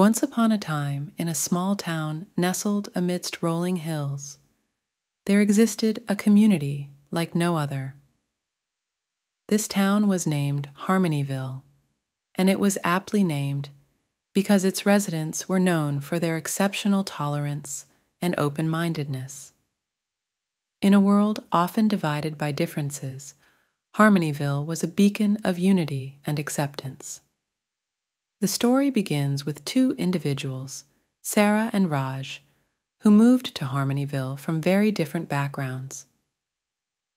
Once upon a time, in a small town nestled amidst rolling hills, there existed a community like no other. This town was named Harmonyville, and it was aptly named because its residents were known for their exceptional tolerance and open-mindedness. In a world often divided by differences, Harmonyville was a beacon of unity and acceptance. The story begins with two individuals, Sarah and Raj, who moved to Harmonyville from very different backgrounds.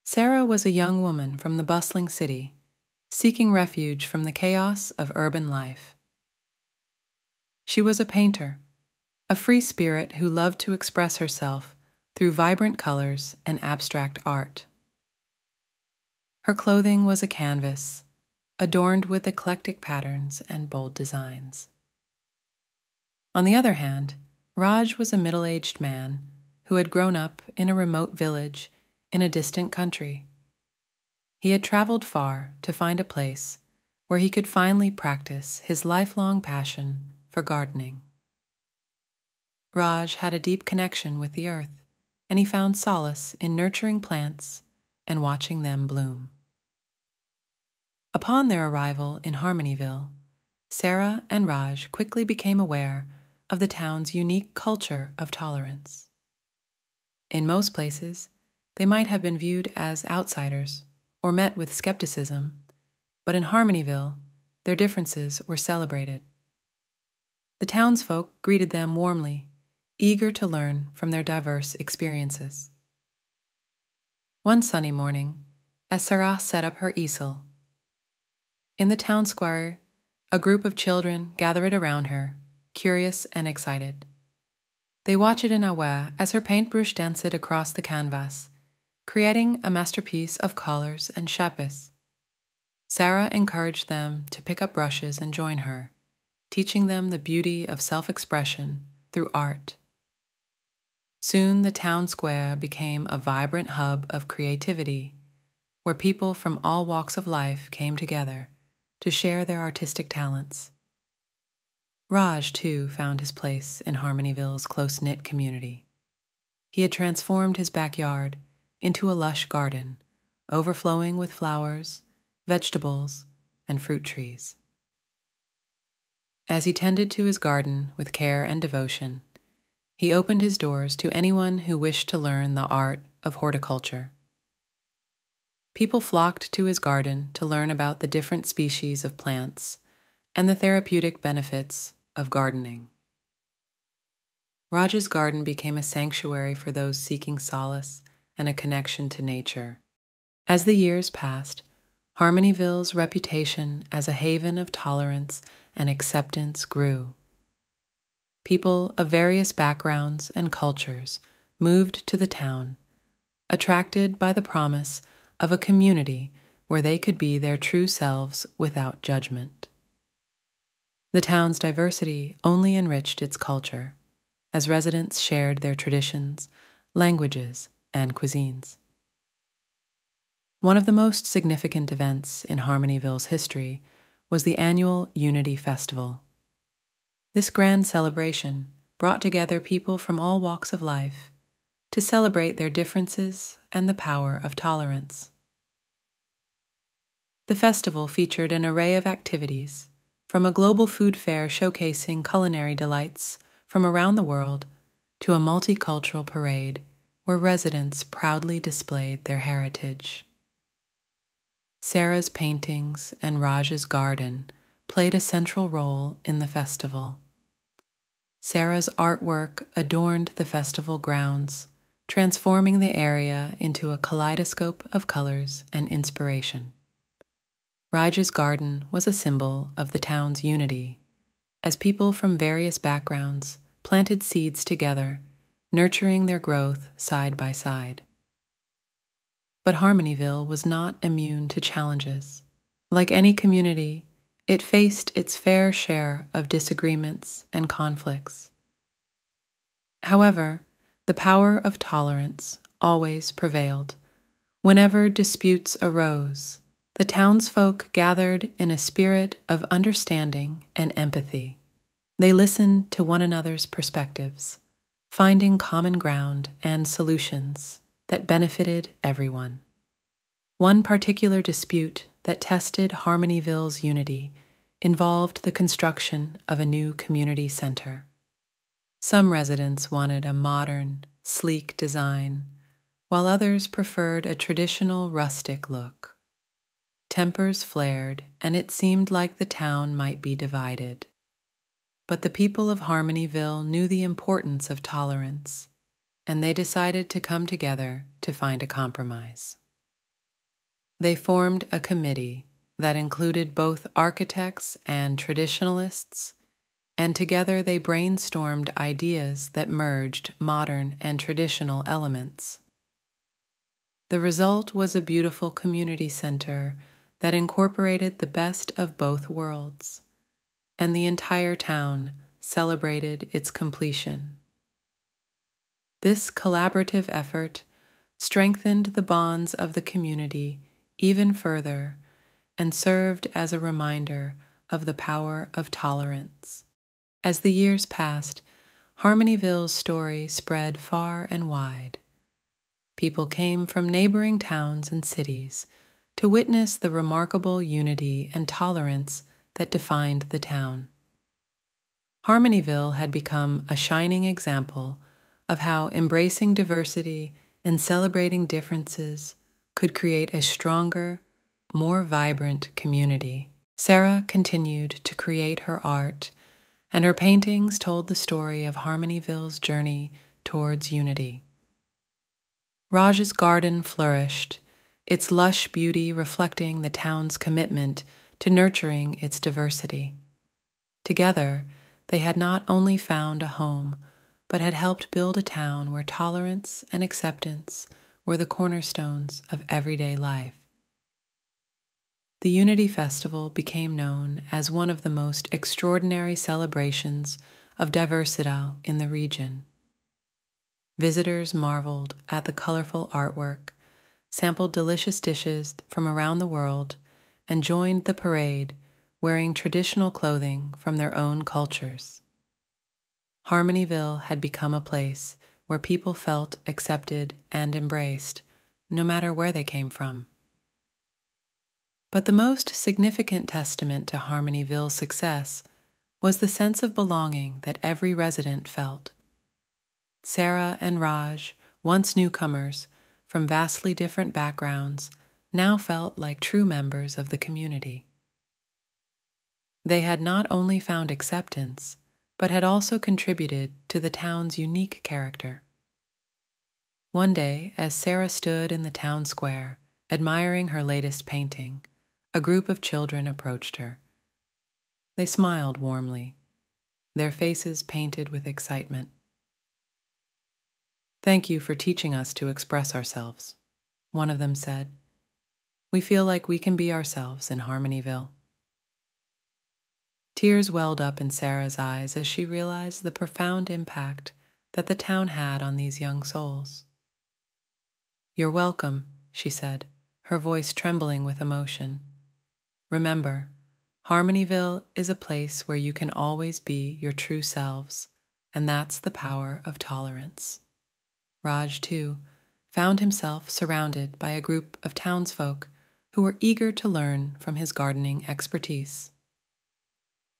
Sarah was a young woman from the bustling city, seeking refuge from the chaos of urban life. She was a painter, a free spirit who loved to express herself through vibrant colors and abstract art. Her clothing was a canvas, adorned with eclectic patterns and bold designs. On the other hand, Raj was a middle-aged man who had grown up in a remote village in a distant country. He had traveled far to find a place where he could finally practice his lifelong passion for gardening. Raj had a deep connection with the earth, and he found solace in nurturing plants and watching them bloom. Upon their arrival in Harmonyville, Sarah and Raj quickly became aware of the town's unique culture of tolerance. In most places, they might have been viewed as outsiders or met with skepticism, but in Harmonyville, their differences were celebrated. The townsfolk greeted them warmly, eager to learn from their diverse experiences. One sunny morning, as Sarah set up her easel, in the town square, a group of children gathered around her, curious and excited. They watched in awe as her paintbrush danced across the canvas, creating a masterpiece of colors and shapes. Sarah encouraged them to pick up brushes and join her, teaching them the beauty of self-expression through art. Soon the town square became a vibrant hub of creativity, where people from all walks of life came together to share their artistic talents. Raj, too, found his place in Harmonyville's close-knit community. He had transformed his backyard into a lush garden, overflowing with flowers, vegetables, and fruit trees. As he tended to his garden with care and devotion, he opened his doors to anyone who wished to learn the art of horticulture. People flocked to his garden to learn about the different species of plants and the therapeutic benefits of gardening. Raj's garden became a sanctuary for those seeking solace and a connection to nature. As the years passed, Harmonyville's reputation as a haven of tolerance and acceptance grew. People of various backgrounds and cultures moved to the town, attracted by the promise of a community where they could be their true selves without judgment. The town's diversity only enriched its culture, as residents shared their traditions, languages, and cuisines. One of the most significant events in Harmonyville's history was the annual Unity Festival. This grand celebration brought together people from all walks of life to celebrate their differences and the power of tolerance. The festival featured an array of activities, from a global food fair showcasing culinary delights from around the world to a multicultural parade where residents proudly displayed their heritage. Sarah's paintings and Raj's garden played a central role in the festival. Sarah's artwork adorned the festival grounds, transforming the area into a kaleidoscope of colors and inspiration. Raj's garden was a symbol of the town's unity, as people from various backgrounds planted seeds together, nurturing their growth side by side. But Harmonyville was not immune to challenges. Like any community, it faced its fair share of disagreements and conflicts. However, the power of tolerance always prevailed. Whenever disputes arose, the townsfolk gathered in a spirit of understanding and empathy. They listened to one another's perspectives, finding common ground and solutions that benefited everyone. One particular dispute that tested Harmonyville's unity involved the construction of a new community center. Some residents wanted a modern, sleek design, while others preferred a traditional rustic look. Tempers flared, and it seemed like the town might be divided. But the people of Harmonyville knew the importance of tolerance, and they decided to come together to find a compromise. They formed a committee that included both architects and traditionalists, and together they brainstormed ideas that merged modern and traditional elements. The result was a beautiful community center that incorporated the best of both worlds, and the entire town celebrated its completion. This collaborative effort strengthened the bonds of the community even further and served as a reminder of the power of tolerance. As the years passed, Harmonyville's story spread far and wide. People came from neighboring towns and cities to witness the remarkable unity and tolerance that defined the town. Harmonyville had become a shining example of how embracing diversity and celebrating differences could create a stronger, more vibrant community. Sarah continued to create her art, and her paintings told the story of Harmonyville's journey towards unity. Raj's garden flourished, its lush beauty reflecting the town's commitment to nurturing its diversity. Together, they had not only found a home, but had helped build a town where tolerance and acceptance were the cornerstones of everyday life. The Unity Festival became known as one of the most extraordinary celebrations of diversity in the region. Visitors marveled at the colorful artwork, sampled delicious dishes from around the world, and joined the parade wearing traditional clothing from their own cultures. Harmonyville had become a place where people felt accepted and embraced, no matter where they came from. But the most significant testament to Harmonyville's success was the sense of belonging that every resident felt. Sarah and Raj, once newcomers from vastly different backgrounds, now felt like true members of the community. They had not only found acceptance, but had also contributed to the town's unique character. One day, as Sarah stood in the town square, admiring her latest painting, a group of children approached her. They smiled warmly, their faces painted with excitement. "Thank you for teaching us to express ourselves," one of them said. "We feel like we can be ourselves in Harmonyville." Tears welled up in Sarah's eyes as she realized the profound impact that the town had on these young souls. "You're welcome," she said, her voice trembling with emotion. "Remember, Harmonyville is a place where you can always be your true selves, and that's the power of tolerance." Raj, too, found himself surrounded by a group of townsfolk who were eager to learn from his gardening expertise.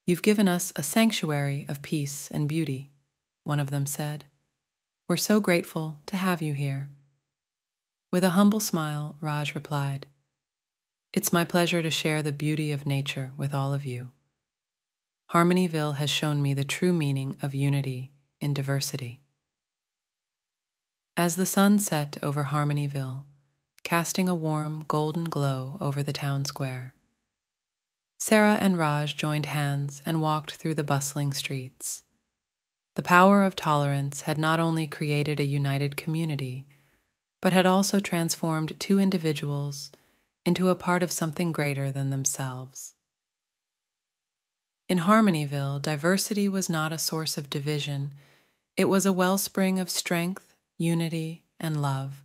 "You've given us a sanctuary of peace and beauty," one of them said. "We're so grateful to have you here." With a humble smile, Raj replied, "It's my pleasure to share the beauty of nature with all of you. Harmonyville has shown me the true meaning of unity in diversity." As the sun set over Harmonyville, casting a warm golden glow over the town square, Sarah and Raj joined hands and walked through the bustling streets. The power of tolerance had not only created a united community, but had also transformed two individuals into a part of something greater than themselves. In Harmonyville, diversity was not a source of division. It was a wellspring of strength, unity, and love.